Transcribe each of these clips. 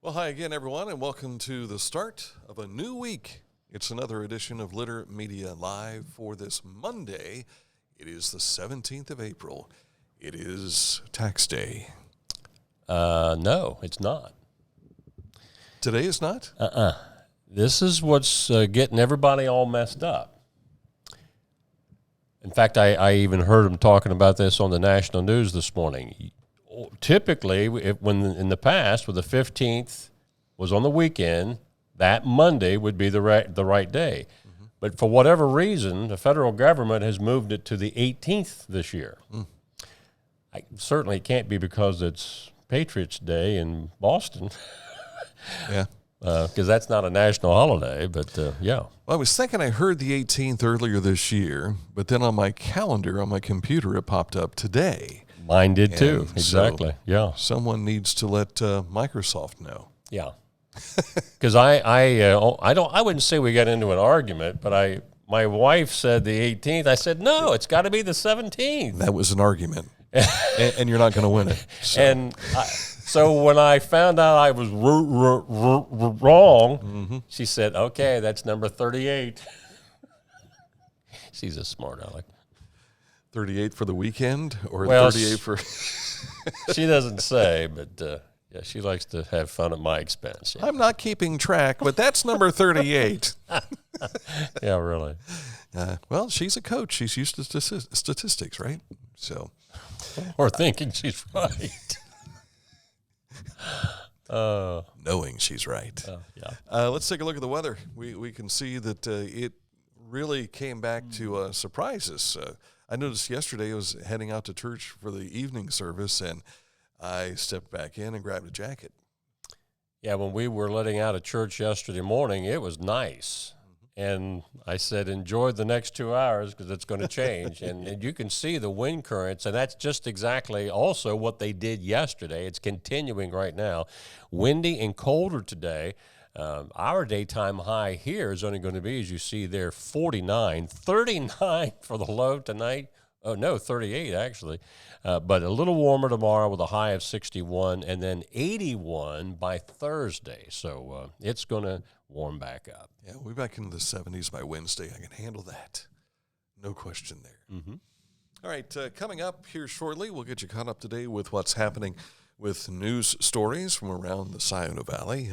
Well, hi again, everyone, and welcome to the start of a new week. It's another edition of Litter Media Live for this Monday. It is the 17th of April. It is tax day. No, it's not. Today is not? This is what's getting everybody all messed up. In fact, I even heard them talking about this on the national news this morning. Typically, when in the past, when the 15th was on the weekend, that Monday would be the right day. Mm-hmm. But for whatever reason, the federal government has moved it to the 18th this year. Certainly it can't be because it's Patriots Day in Boston. Yeah. Because that's not a national holiday, but yeah. Well, I was thinking I heard the 18th earlier this year, but then on my calendar, on my computer, it popped up today. Mine did too. And exactly. so yeah. Someone needs to let Microsoft know. Yeah. Because I wouldn't say we got into an argument, but my wife said the 18th. I said, no, it's got to be the 17th. That was an argument. and you're not going to win it. So. So when I found out I was wrong, she said, okay, that's number 38. She's a smart aleck. 38 for the weekend or 38 for... She doesn't say, but yeah, she likes to have fun at my expense. Yeah. I'm not keeping track, but that's number 38. Yeah, really. Well, she's a coach. She's used to statistics, right? So, or thinking she's right. knowing she's right. Yeah. Let's take a look at the weather. We can see that it really came back to surprise us. I noticed yesterday I was heading out to church for the evening service, and I stepped back in and grabbed a jacket. Yeah, when we were letting out of church yesterday morning, it was nice. And I said, enjoy the next 2 hours because it's going to change. and you can see the wind currents, and that's just exactly also what they did yesterday. It's continuing right now. Windy and colder today. Our daytime high here is only going to be, as you see there, 49. 39 for the low tonight. Oh, no, 38 actually. But a little warmer tomorrow with a high of 61 and then 81 by Thursday. So it's going to warm back up. Yeah, we'll be back into the 70s by Wednesday. I can handle that. No question there. Mm-hmm. All right, coming up here shortly, we'll get you caught up today with what's happening with news stories from around the Scioto Valley.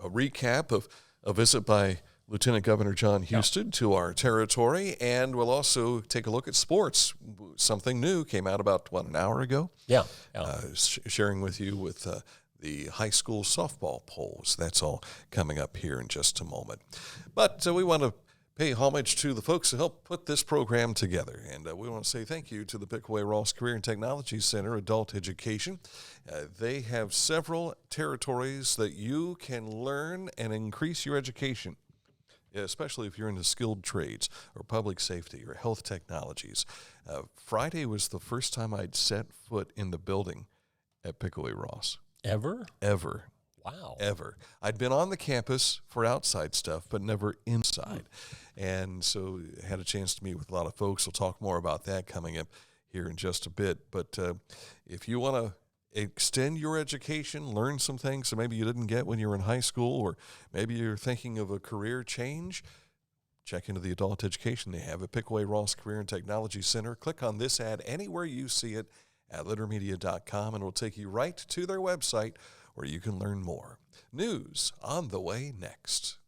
A recap of a visit by Lieutenant Governor John Husted to our territory, and we'll also take a look at sports. Something new came out about, an hour ago? Yeah. Sharing with you with the high school softball polls. That's all coming up here in just a moment. But we want to pay homage to the folks who helped put this program together. And we want to say thank you to the Pickaway Ross Career and Technology Center Adult Education. They have several territories that you can learn and increase your education, especially if you're into skilled trades or public safety or health technologies. Friday was the first time I'd set foot in the building at Pickaway Ross. Ever? Wow. Ever. I'd been on the campus for outside stuff, but never inside. And so I had a chance to meet with a lot of folks. We'll talk more about that coming up here in just a bit. But if you want to extend your education, learn some things that maybe you didn't get when you were in high school, or maybe you're thinking of a career change, check into the adult education they have at Pickaway Ross Career and Technology Center. Click on this ad anywhere you see it at littermedia.com, and it'll take you right to their website where you can learn more. News on the way next.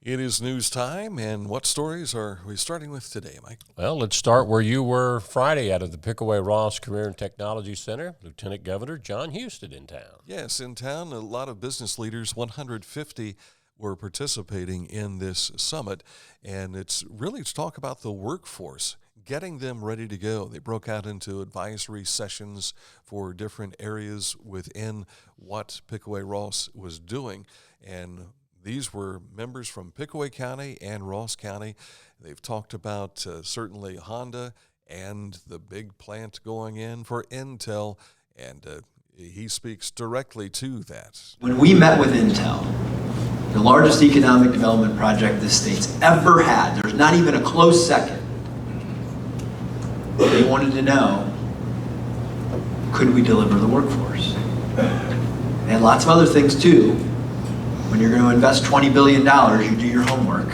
It is news time, and what stories are we starting with today, Mike? Well, let's start where you were Friday out of the Pickaway Ross Career and Technology Center. Lieutenant Governor John Husted in town. Yes, in town, a lot of business leaders, 150 were participating in this summit, and it's really to talk about the workforce, getting them ready to go. They broke out into advisory sessions for different areas within what Pickaway Ross was doing, and these were members from Pickaway County and Ross County. They've talked about certainly Honda and the big plant going in for Intel, and he speaks directly to that. When we met with Intel, the largest economic development project this state's ever had, there's not even a close second, they wanted to know, could we deliver the workforce? And lots of other things too. When you're going to invest $20 billion, you do your homework.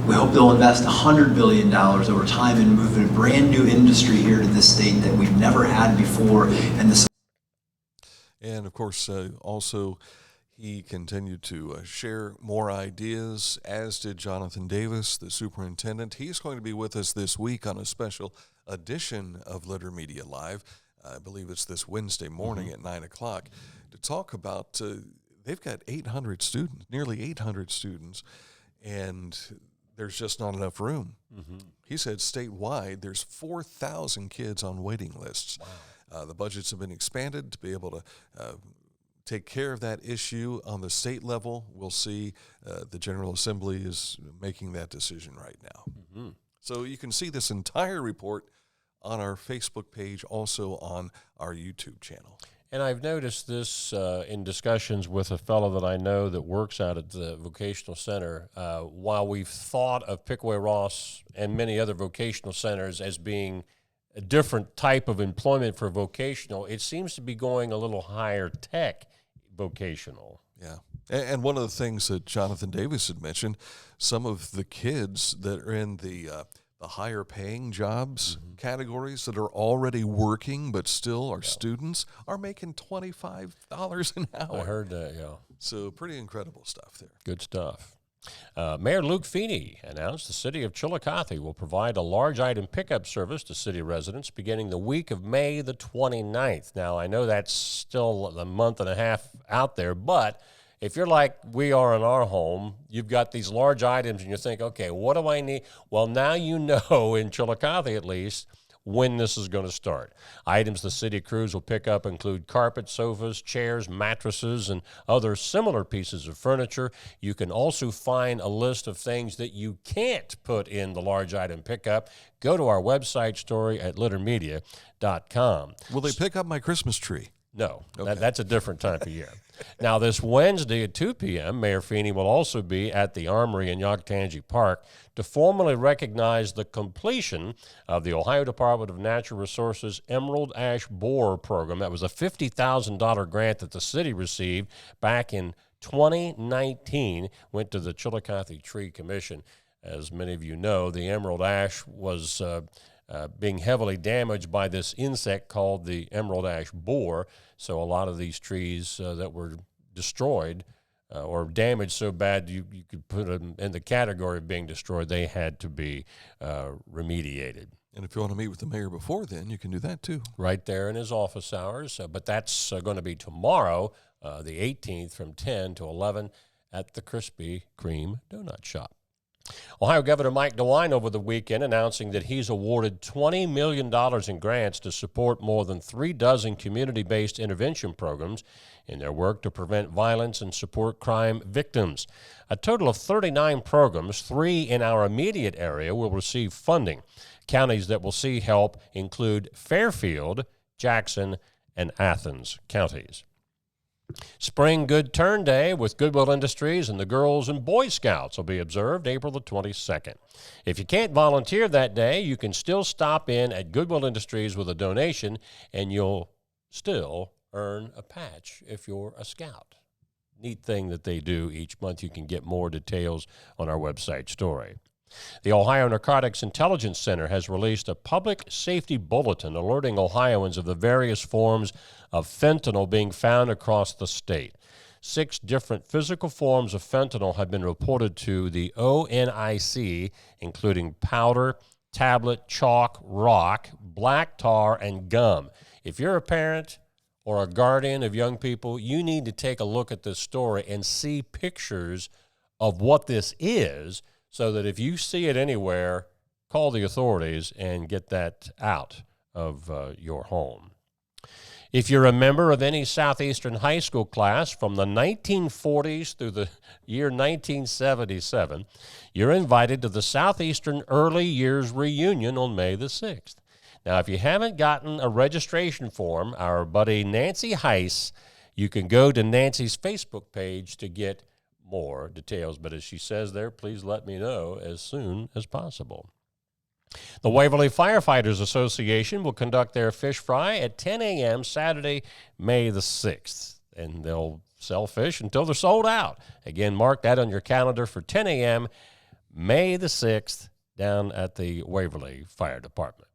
We hope they'll invest $100 billion over time and move a brand new industry here to this state that we've never had before. And of course, also he continued to share more ideas, as did Jonathan Davis, the superintendent. He's going to be with us this week on a special edition of Litter Media Live. I believe it's this Wednesday morning at 9 o'clock to talk about they've got 800 students, nearly 800 students, and there's just not enough room. He said statewide there's 4,000 kids on waiting lists. Wow. The budgets have been expanded to be able to take care of that issue on the state level. We'll see. The General Assembly is making that decision right now. So you can see this entire report on our Facebook page, also on our YouTube channel. And I've noticed this in discussions with a fellow that I know that works out at the vocational center. While we've thought of Pickaway Ross and many other vocational centers as being a different type of employment for vocational, it seems to be going a little higher tech vocational. Yeah. And one of the things that Jonathan Davis had mentioned, some of the kids that are in the higher paying jobs categories that are already working but still are students are making $25 an hour. I heard that, yeah. So pretty incredible stuff there. Good stuff. Mayor Luke Feeney announced the city of Chillicothe will provide a large item pickup service to city residents beginning the week of May the 29th. Now, I know that's still a month and a half out there, but if you're like we are in our home, you've got these large items and you think, okay, what do I need? Well, now you know, in Chillicothe at least, when this is going to start. Items the city crews will pick up include carpet, sofas, chairs, mattresses, and other similar pieces of furniture. You can also find a list of things that you can't put in the large item pickup. Go to our website story at littermedia.com. Will they pick up my Christmas tree? No, Okay. That's a different time of year. Now, this Wednesday at 2 p.m., Mayor Feeney will also be at the Armory in Yoctangi Park to formally recognize the completion of the Ohio Department of Natural Resources Emerald Ash Borer Program. That was a $50,000 grant that the city received back in 2019, went to the Chillicothe Tree Commission. As many of you know, the emerald ash was being heavily damaged by this insect called the emerald ash borer. So a lot of these trees that were destroyed or damaged so bad you could put them in the category of being destroyed, they had to be remediated. And if you want to meet with the mayor before then, you can do that too. Right there in his office hours. But that's going to be tomorrow, the 18th, from 10 to 11 at the Krispy Kreme Donut Shop. Ohio Governor Mike DeWine over the weekend announcing that he's awarded $20 million in grants to support more than 36 community-based intervention programs in their work to prevent violence and support crime victims. A total of 39 programs, 3 in our immediate area, will receive funding. Counties that will see help include Fairfield, Jackson, and Athens counties. Spring Good Turn Day with Goodwill Industries and the Girls and Boy Scouts will be observed April the 22nd. If you can't volunteer that day, you can still stop in at Goodwill Industries with a donation, and you'll still earn a patch if you're a scout. Neat thing that they do each month. You can get more details on our website story. The Ohio Narcotics Intelligence Center has released a public safety bulletin alerting Ohioans of the various forms of fentanyl being found across the state. 6 different physical forms of fentanyl have been reported to the ONIC, including powder, tablet, chalk, rock, black tar, and gum. If you're a parent or a guardian of young people, you need to take a look at this story and see pictures of what this is, so that if you see it anywhere, call the authorities and get that out of your home. If you're a member of any Southeastern high school class from the 1940s through the year 1977, you're invited to the Southeastern Early Years Reunion on May the 6th. Now, if you haven't gotten a registration form, our buddy Nancy Heiss, you can go to Nancy's Facebook page to get more details. But as she says there, please let me know as soon as possible. The Waverly Firefighters Association will conduct their fish fry at 10 a.m. Saturday, May the 6th, and they'll sell fish until they're sold out. Again, mark that on your calendar for 10 a.m. May the 6th down at the Waverly Fire Department.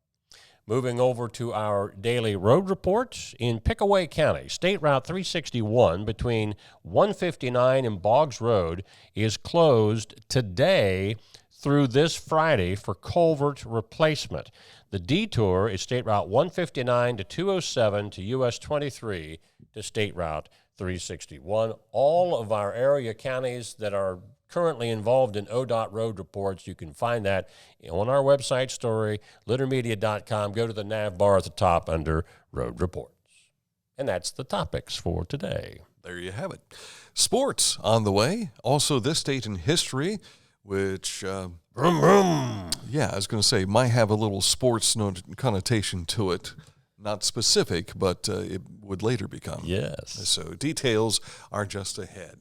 Moving over to our daily road reports. In Pickaway County, State Route 361 between 159 and Boggs Road is closed today through this Friday for culvert replacement. The detour is State Route 159 to 207 to US 23 to State Route 361. All of our area counties that are currently involved in ODOT road reports, you can find that on our website story, littermedia.com. Go to the nav bar at the top under road reports. And that's the topics for today. There you have it. Sports on the way. Also, this date in history, which, Vroom, vroom. yeah, I was going to say, might have a little sports connotation to it. Not specific, but it would later become. Yes. So details are just ahead.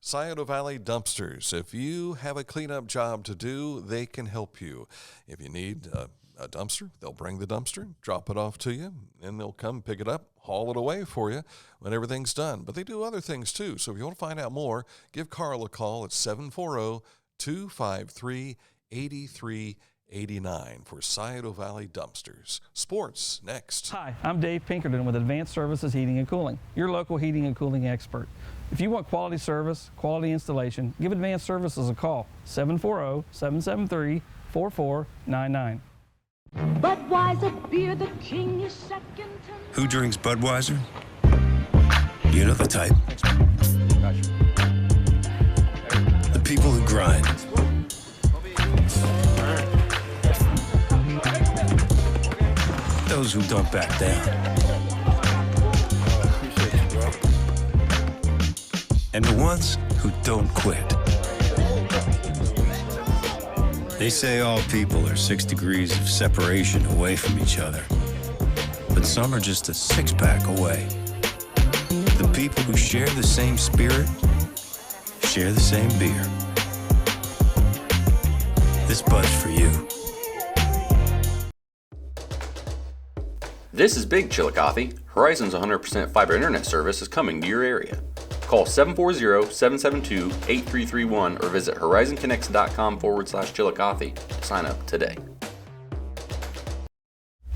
Scioto Valley Dumpsters. If you have a cleanup job to do, they can help you. If you need a dumpster, they'll bring the dumpster, drop it off to you, and they'll come pick it up, haul it away for you when everything's done. But they do other things too. So if you want to find out more, give Carl a call at 740-253-8389 for Scioto Valley Dumpsters. Sports next. Hi, I'm Dave Pinkerton with Advanced Services Heating and Cooling, your local heating and cooling expert. If you want quality service, quality installation, give Advanced Services a call, 740-773-4499. Budweiser beer, the king is second to none. Who drinks Budweiser? You know the type. The people who grind. Those who don't back down. And the ones who don't quit. They say all people are 6 degrees of separation away from each other. But some are just a 6-pack away. The people who share the same spirit, share the same beer. This Bud's for you. This is Big Chillicothe. Horizon's 100% fiber internet service is coming to your area. Call 740-772-8331 or visit horizonconnects.com/Chillicothe to sign up today.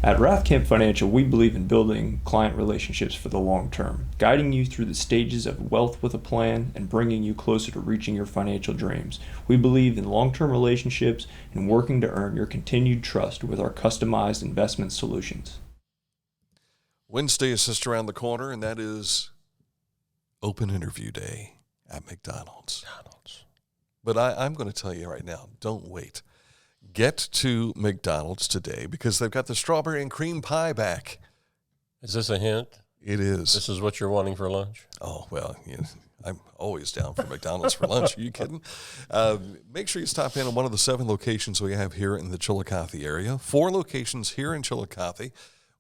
At Rathkamp Financial, we believe in building client relationships for the long term, guiding you through the stages of wealth with a plan and bringing you closer to reaching your financial dreams. We believe in long-term relationships and working to earn your continued trust with our customized investment solutions. Wednesday is just around the corner, and that is open interview day at McDonald's. But I'm going to tell you right now, don't wait. Get to McDonald's today because they've got the strawberry and cream pie back. Is this a hint? It is. This is what you're wanting for lunch? Oh, well, I'm always down for McDonald's for lunch. Are you kidding? Make sure you stop in on one of the 7 locations we have here in the Chillicothe area. 4 locations here in Chillicothe,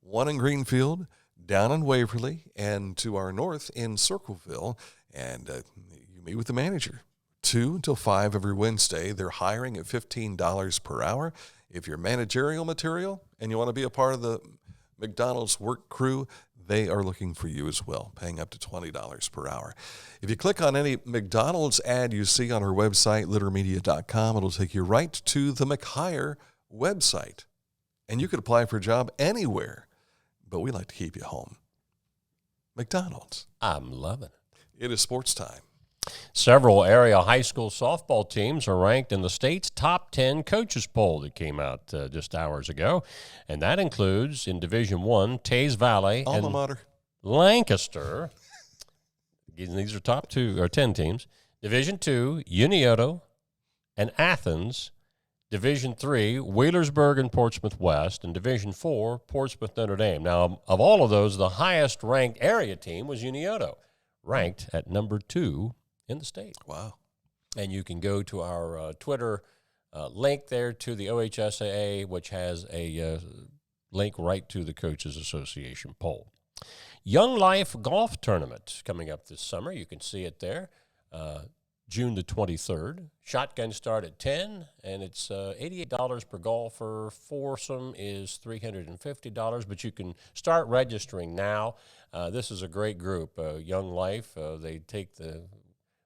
1 in Greenfield, down in Waverly, and to our north in Circleville. And you meet with the manager. 2 until 5 every Wednesday. They're hiring at $15 per hour. If you're managerial material and you want to be a part of the McDonald's work crew, they are looking for you as well, paying up to $20 per hour. If you click on any McDonald's ad you see on our website, littermedia.com, it'll take you right to the McHire website. And you could apply for a job anywhere, but we like to keep you home. McDonald's. I'm loving it. It is sports time. Several area high school softball teams are ranked in the state's top 10 coaches poll that came out just hours ago. And that includes, in Division I, Taze Valley Alma and mater. Lancaster. These are top 10 teams. Division II, Unioto and Athens. Division III, Wheelersburg and Portsmouth West. And Division IV, Portsmouth Notre Dame. Now, of all of those, the highest ranked area team was Unioto, ranked at number 2 in the state. Wow. And you can go to our Twitter link there to the OHSAA, which has a link right to the Coaches Association poll. Young Life Golf Tournament coming up this summer. You can see it there, June the 23rd. Shotgun start at 10, and it's $88 per golfer. Foursome is $350, but you can start registering now. This is a great group, Young Life. They take the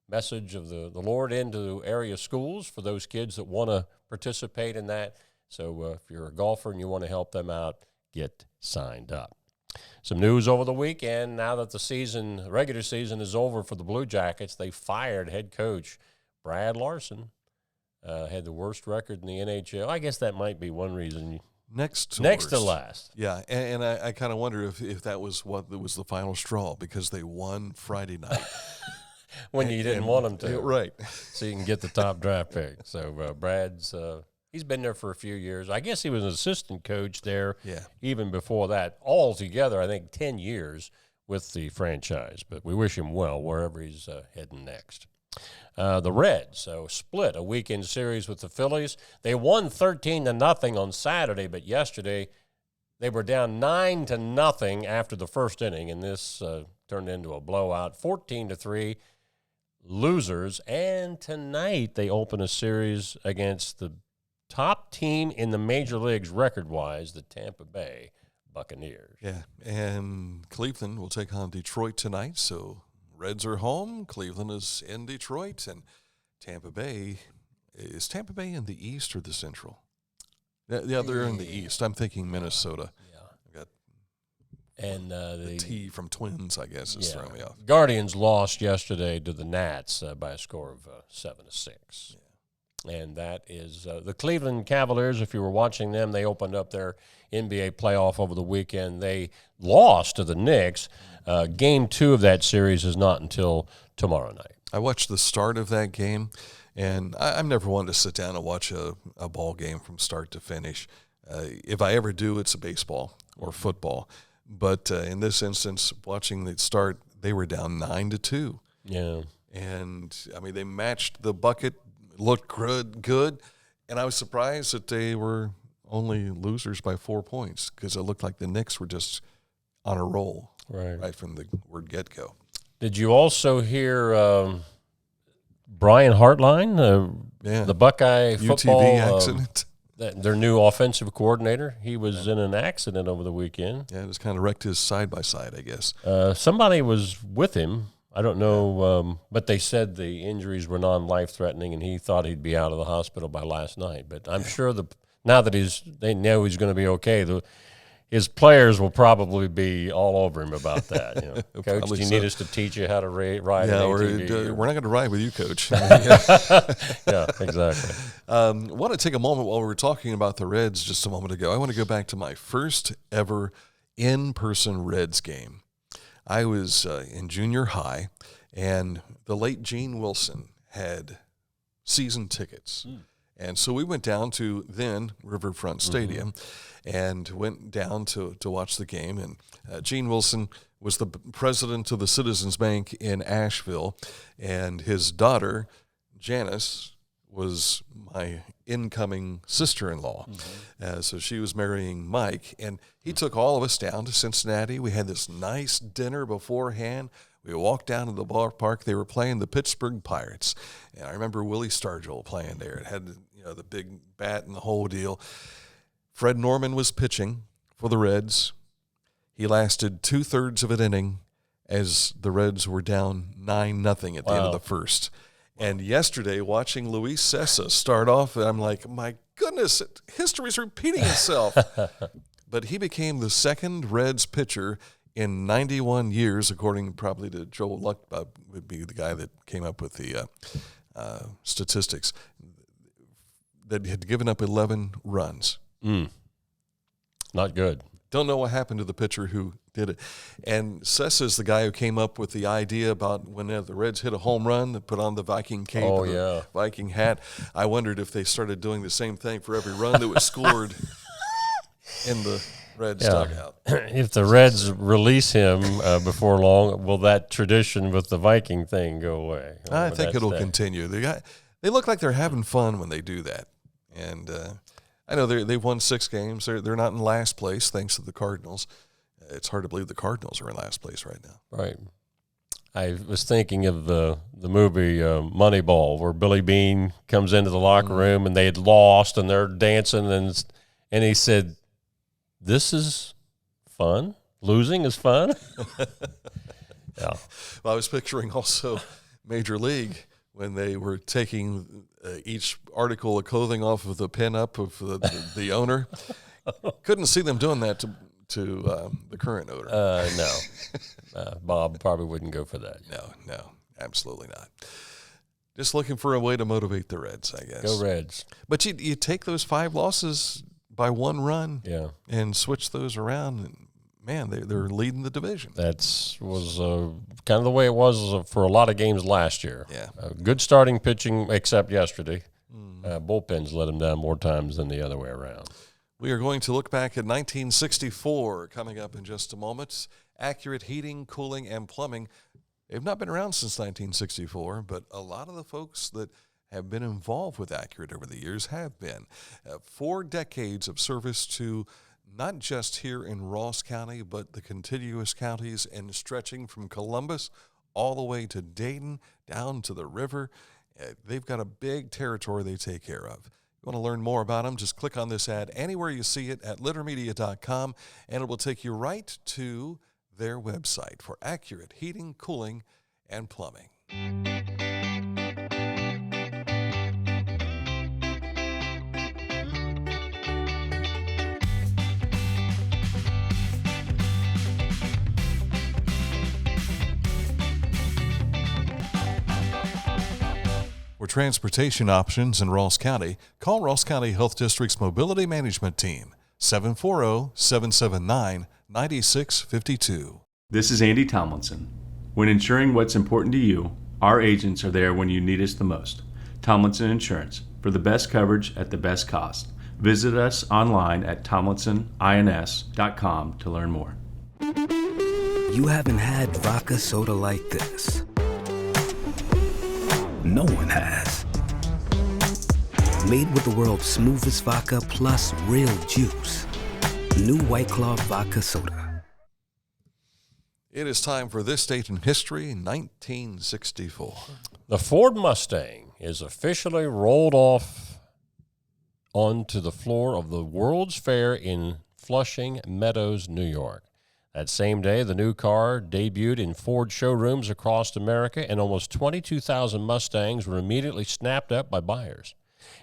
message of the Lord into area schools for those kids that want to participate in that. So if you're a golfer and you want to help them out, get signed up. Some news over the weekend. Now that the regular season is over for the Blue Jackets, they fired head coach Brad Larson. Had the worst record in the NHL. I guess that might be one reason. Next to last. Yeah, and I kind of wonder if that was what was the final straw, because they won Friday night. When you didn't want them to. Right. So you can get the top draft pick. So Brad's, he's been there for a few years. I guess he was an assistant coach there even before that. Altogether, I think 10 years with the franchise. But we wish him well wherever he's heading next. The Reds, split a weekend series with the Phillies. They won 13-0 on Saturday, but yesterday they were down 9-0 after the first inning, and this turned into a blowout, 14-3. Losers, and tonight they open a series against the top team in the major leagues record-wise, the Tampa Bay Buccaneers. Yeah, and Cleveland will take on Detroit tonight, so Reds are home, Cleveland is in Detroit, and Tampa Bay, is Tampa Bay in the East or the Central? Yeah, they're in the East. I'm thinking Minnesota. And the T from Twins, I guess, is throwing me off. Guardians lost yesterday to the Nats by a score of 7-6. Yeah. And that is the Cleveland Cavaliers. If you were watching them, they opened up their NBA playoff over the weekend. They lost to the Knicks. Game 2 of that series is not until tomorrow night. I watched the start of that game, and I'm never one to sit down and watch a ball game from start to finish. If I ever do, it's a baseball or football. But in this instance, watching the start, they were down 9-2. Yeah. And, I mean, they matched the bucket, looked good. And I was surprised that they were only losers by 4 points, because it looked like the Knicks were just on a roll right from the word get-go. Did you also hear Brian Hartline, the Buckeye football UTV accident? Their new offensive coordinator, he was in an accident over the weekend. Yeah, it just kind of wrecked his side-by-side, I guess. Somebody was with him. I don't know, but they said the injuries were non-life-threatening, and he thought he'd be out of the hospital by last night. But I'm sure now that they know he's going to be okay, his players will probably be all over him about that. You know, Coach, do you need us to teach you how to ride an ATV? We're not going to ride with you, Coach. Yeah, exactly. I want to take a moment while we were talking about the Reds just a moment ago. I want to go back to my first ever in-person Reds game. I was in junior high, and the late Gene Wilson had season tickets. And so we went down to then Riverfront Stadium and went down to watch the game. And Gene Wilson was the president of the Citizens Bank in Asheville, and his daughter, Janice, was my incoming sister-in-law. So she was marrying Mike, and he took all of us down to Cincinnati. We had this nice dinner beforehand. We walked down to the ballpark. They were playing the Pittsburgh Pirates, and I remember Willie Stargell playing there. It had the big bat and the whole deal. Fred Norman was pitching for the Reds. He lasted 2/3 of an inning as the Reds were down 9-0 at the end of the first. And yesterday, watching Luis Cessa start off, I'm like, my goodness, history's repeating itself. But he became the second Reds pitcher in 91 years, according probably to Joel Luck, would be the guy that came up with the statistics, that had given up 11 runs. Not good. Don't know what happened to the pitcher who did it. And Sessa is the guy who came up with the idea about when the Reds hit a home run, they put on the Viking cape or the Viking hat. I wondered if they started doing the same thing for every run that was scored in the Reds dugout. If the Reds release him before long, will that tradition with the Viking thing go away? I think it'll continue. They look like they're having fun when they do that. And I know they've won 6 games. They're not in last place thanks to the Cardinals. It's hard to believe the Cardinals are in last place right now. Right. I was thinking of the movie Moneyball, where Billy Bean comes into the locker room and they had lost and they're dancing, and he said, "This is fun. Losing is fun." Yeah. Well, I was picturing also Major League when they were taking each article of clothing off of the pinup of the owner. Couldn't see them doing that to the current owner. No. Bob probably wouldn't go for that. No, absolutely not. Just looking for a way to motivate the Reds, I guess. Go Reds. But you take those 5 losses by 1 run and switch those around, and man, they're leading the division. That was kind of the way it was for a lot of games last year. Yeah. Good starting pitching, except yesterday. Bullpens let them down more times than the other way around. We are going to look back at 1964 coming up in just a moment. Accurate Heating, Cooling, and Plumbing. They've not been around since 1964, but a lot of the folks that have been involved with Accurate over the years have been. 4 decades of service to not just here in Ross County, but the contiguous counties and stretching from Columbus all the way to Dayton, down to the river. They've got a big territory they take care of. You want to learn more about them, just click on this ad anywhere you see it at littermedia.com, and it will take you right to their website for Accurate Heating, Cooling, and Plumbing. For transportation options in Ross County, call Ross County Health District's Mobility Management Team, 740-779-9652. This is Andy Tomlinson. When ensuring what's important to you, our agents are there when you need us the most. Tomlinson Insurance, for the best coverage at the best cost. Visit us online at tomlinsonins.com to learn more. You haven't had vodka soda like this. No one has. Made with the world's smoothest vodka plus real juice. New White Claw Vodka Soda. It is time for This Date in History, 1964. The Ford Mustang is officially rolled off onto the floor of the World's Fair in Flushing Meadows, New York. That same day, the new car debuted in Ford showrooms across America, and almost 22,000 Mustangs were immediately snapped up by buyers.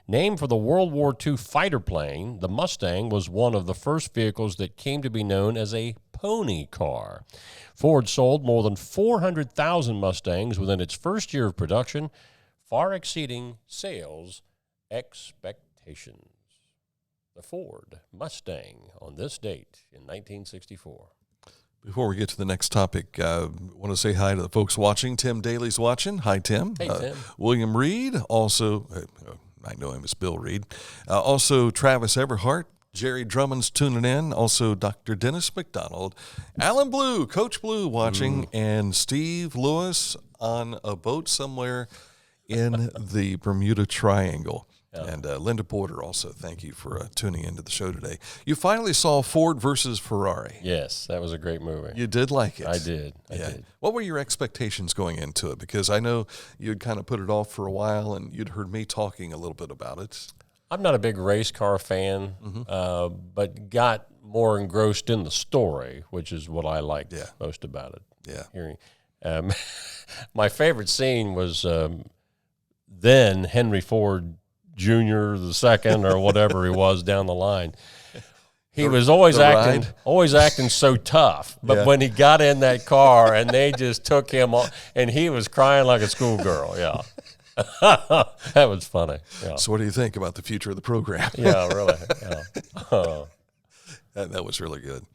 Named for the World War II fighter plane, the Mustang was one of the first vehicles that came to be known as a pony car. Ford sold more than 400,000 Mustangs within its first year of production, far exceeding sales expectations. The Ford Mustang on this date in 1964. Before we get to the next topic, I want to say hi to the folks watching. Tim Daly's watching. Hi, Tim. Hey, Tim. William Reed, also, I know him as Bill Reed. Also, Travis Everhart. Jerry Drummond's tuning in. Also, Dr. Dennis McDonald. Alan Blue, Coach Blue watching. And Steve Lewis on a boat somewhere in the Bermuda Triangle. And Linda Porter also, thank you for tuning into the show today. You finally saw Ford versus Ferrari. Yes, that was a great movie. You did like it. I did. I did. What were your expectations going into it? Because I know you'd kind of put it off for a while, and you'd heard me talking a little bit about it. I'm not a big race car fan, but got more engrossed in the story, which is what I liked most about it. Yeah. Hearing, my favorite scene was then Henry Ford Jr. the second or whatever he was down the line. He was always ride? acting so tough. But Yeah. when he got in that car and they just took him on, and he was crying like a schoolgirl. Yeah. That was funny. Yeah. So what do you think about the future of the program? Yeah, really. Yeah. That was really good.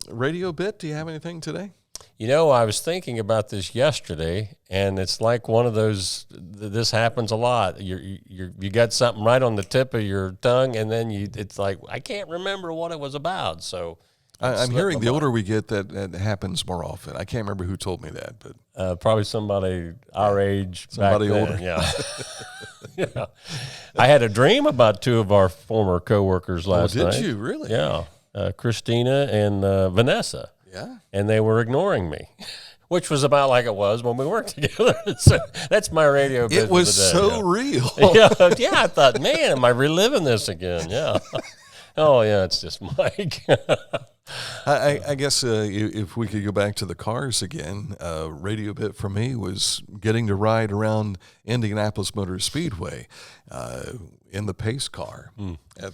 Radio Bit, do you have anything today? You know, I was thinking about this yesterday, and it's like one of those. This happens a lot. You got something right on the tip of your tongue, and then it's like I can't remember what it was about. So I'm hearing the older we get that happens more often. I can't remember who told me that, but probably somebody our age, somebody back then. older. Yeah. Yeah. I had a dream about two of our former coworkers last night. Did you really? Yeah, Christina and Vanessa. Yeah. And they were ignoring me, which was about like it was when we worked together. So that's my radio bit It was for the day, so real. Yeah, I thought, man, am I reliving this again? Yeah. Oh, yeah, it's just Mike. I guess if we could go back to the cars again, radio bit for me was getting to ride around Indianapolis Motor Speedway in the pace car.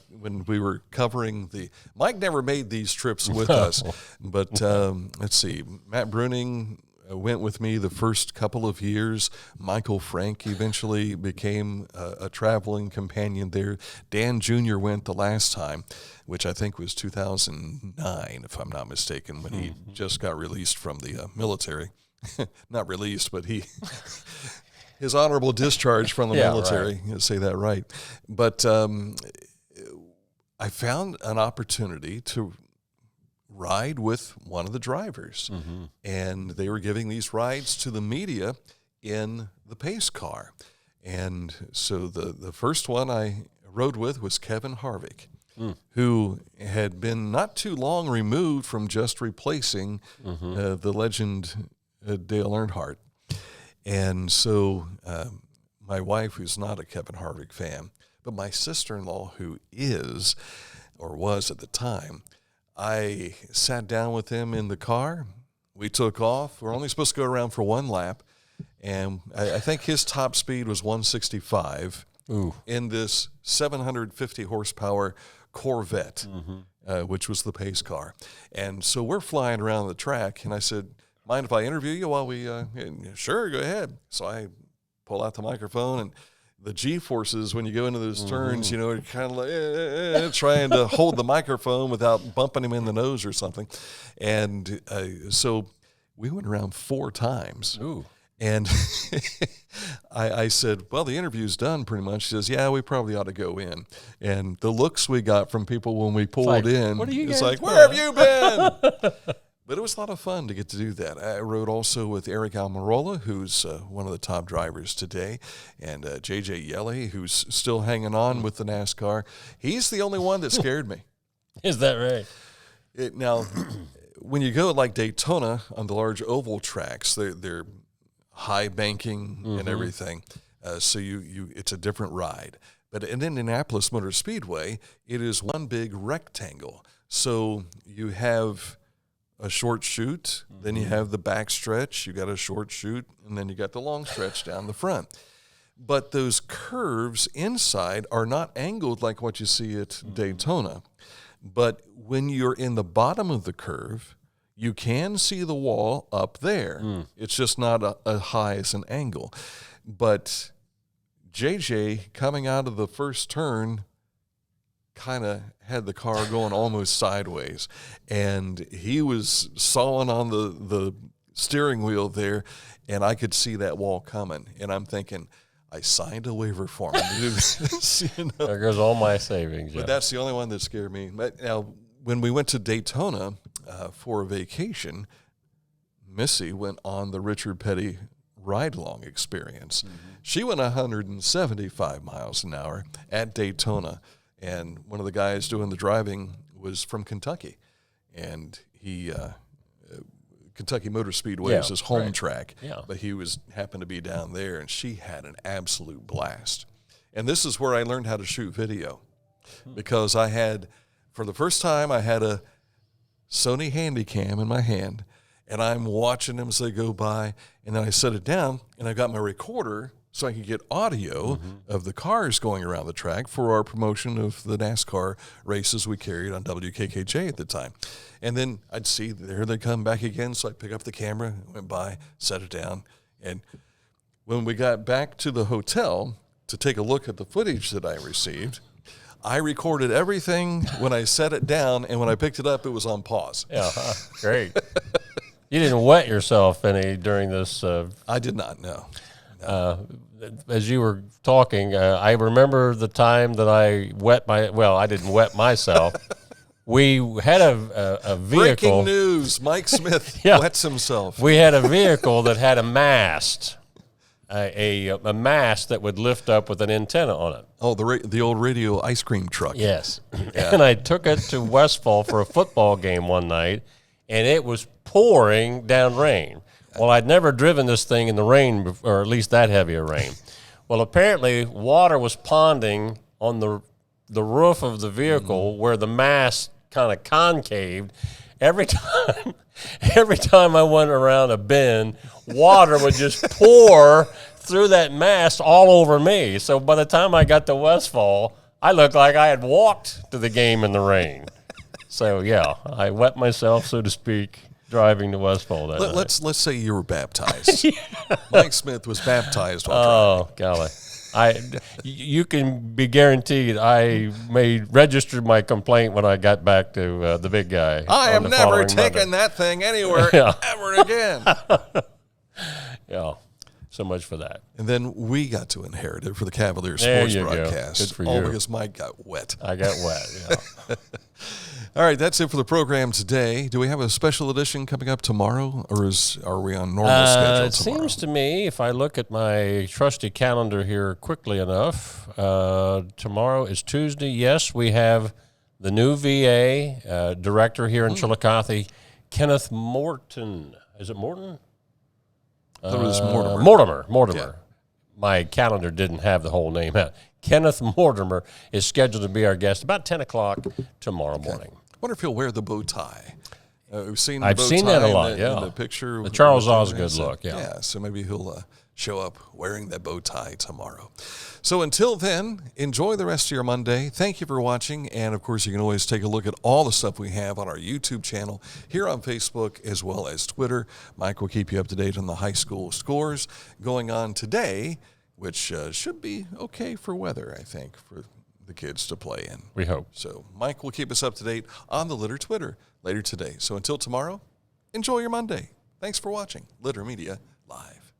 When we were covering Mike never made these trips with us, but let's see, Matt Bruning went with me the first couple of years. Michael Frank eventually became a traveling companion there. Dan Jr. went the last time, which I think was 2009, if I'm not mistaken, when he just got released from the military. Not released, but his honorable discharge from the military. Right. Say that right. But I found an opportunity to ride with one of the drivers, and they were giving these rides to the media in the pace car. And so the first one I rode with was Kevin Harvick, who had been not too long removed from just replacing the legend Dale Earnhardt. And so my wife, who's not a Kevin Harvick fan, but my sister-in-law, who is, or was at the time, I sat down with him in the car. We took off. We're only supposed to go around for one lap. And I think his top speed was 165 in this 750 horsepower Corvette, which was the pace car. And so we're flying around the track, and I said, mind if I interview you while we, sure, go ahead. So I pull out the microphone, and the G-forces, when you go into those turns, you know, you're kind of like trying to hold the microphone without bumping him in the nose or something. And so we went around 4 times. And I said, well, the interview's done pretty much. She says, yeah, we probably ought to go in. And the looks we got from people when we pulled in, what are you it's guys like, where have you been? But it was a lot of fun to get to do that. I rode also with Eric Almirola, who's one of the top drivers today, and J.J. Yeley, who's still hanging on with the NASCAR. He's the only one that scared me. Is that right? Now, when you go like Daytona on the large oval tracks, they're high banking and everything, so it's a different ride. But in Indianapolis Motor Speedway, it is one big rectangle. So you have a short chute, then you have the back stretch, you got a short chute, and then you got the long stretch down the front. But those curves inside are not angled like what you see at Daytona. But when you're in the bottom of the curve, you can see the wall up there. It's just not as high as an angle. But JJ, coming out of the first turn, kind of had the car going almost sideways, and he was sawing on the steering wheel there, and I could see that wall coming, and I'm thinking, I signed a waiver form to do this. There goes all my savings. But that's the only one that scared me. But now, when we went to Daytona for a vacation, Missy went on the Richard Petty ride-along experience. She went 175 miles an hour at Daytona. And one of the guys doing the driving was from Kentucky, and he Kentucky Motor Speedway is his home track. Yeah. But he happened to be down there, and she had an absolute blast. And this is where I learned how to shoot video, because for the first time, I had a Sony Handycam in my hand, and I'm watching them as they go by, and then I set it down, and I got my recorder so I could get audio of the cars going around the track for our promotion of the NASCAR races we carried on WKKJ at the time. And then I'd see, there they come back again, so I'd pick up the camera, went by, set it down, and when we got back to the hotel to take a look at the footage that I received, I recorded everything when I set it down, and when I picked it up, it was on pause. Yeah, great. You didn't wet yourself any during this? I did not, no. As you were talking, I remember the time that I I didn't wet myself. We had a vehicle. Breaking news, Mike Smith wets himself. We had a vehicle that had a mast, a mast that would lift up with an antenna on it. Oh, the old radio ice cream truck. Yes. And I took it to Westfall for a football game one night, and it was pouring down rain. Well, I'd never driven this thing in the rain, or at least that heavy a rain. Well, apparently water was ponding on the roof of the vehicle where the mast kind of concaved. Every time I went around a bend, water would just pour through that mast all over me. So by the time I got to Westfall, I looked like I had walked to the game in the rain. So, yeah, I wet myself, so to speak, driving to Westfall that night. Let's say you were baptized. Mike Smith was baptized while driving. Golly. You can be guaranteed I registered my complaint when I got back to the big guy. I am never taking that thing anywhere ever again. Yeah. So much for that. And then we got to inherit it for the Cavalier sports broadcast. Good for all you. because Mike got wet. I got wet, yeah. All right, that's it for the program today. Do we have a special edition coming up tomorrow, or are we on normal schedule tomorrow? It seems to me, if I look at my trusty calendar here quickly enough, tomorrow is Tuesday. Yes, we have the new VA director here in Chillicothe, Kenneth Morton. Is it Morton? I thought it was Mortimer. Mortimer. Yeah. My calendar didn't have the whole name out. Kenneth Mortimer is scheduled to be our guest about 10 o'clock tomorrow morning. I wonder if he'll wear the bow tie. We've seen the I've bow seen tie that a lot, in yeah. the picture. The Charles with Osgood so, look, yeah. Yeah, so maybe he'll show up wearing that bow tie tomorrow. So until then, enjoy the rest of your Monday. Thank you for watching. And, of course, you can always take a look at all the stuff we have on our YouTube channel, here on Facebook, as well as Twitter. Mike will keep you up to date on the high school scores going on today, which should be okay for weather, I think, for the kids to play in. We hope. So Mike will keep us up to date on the Litter Twitter later today. So until tomorrow, enjoy your Monday. Thanks for watching Litter Media Live.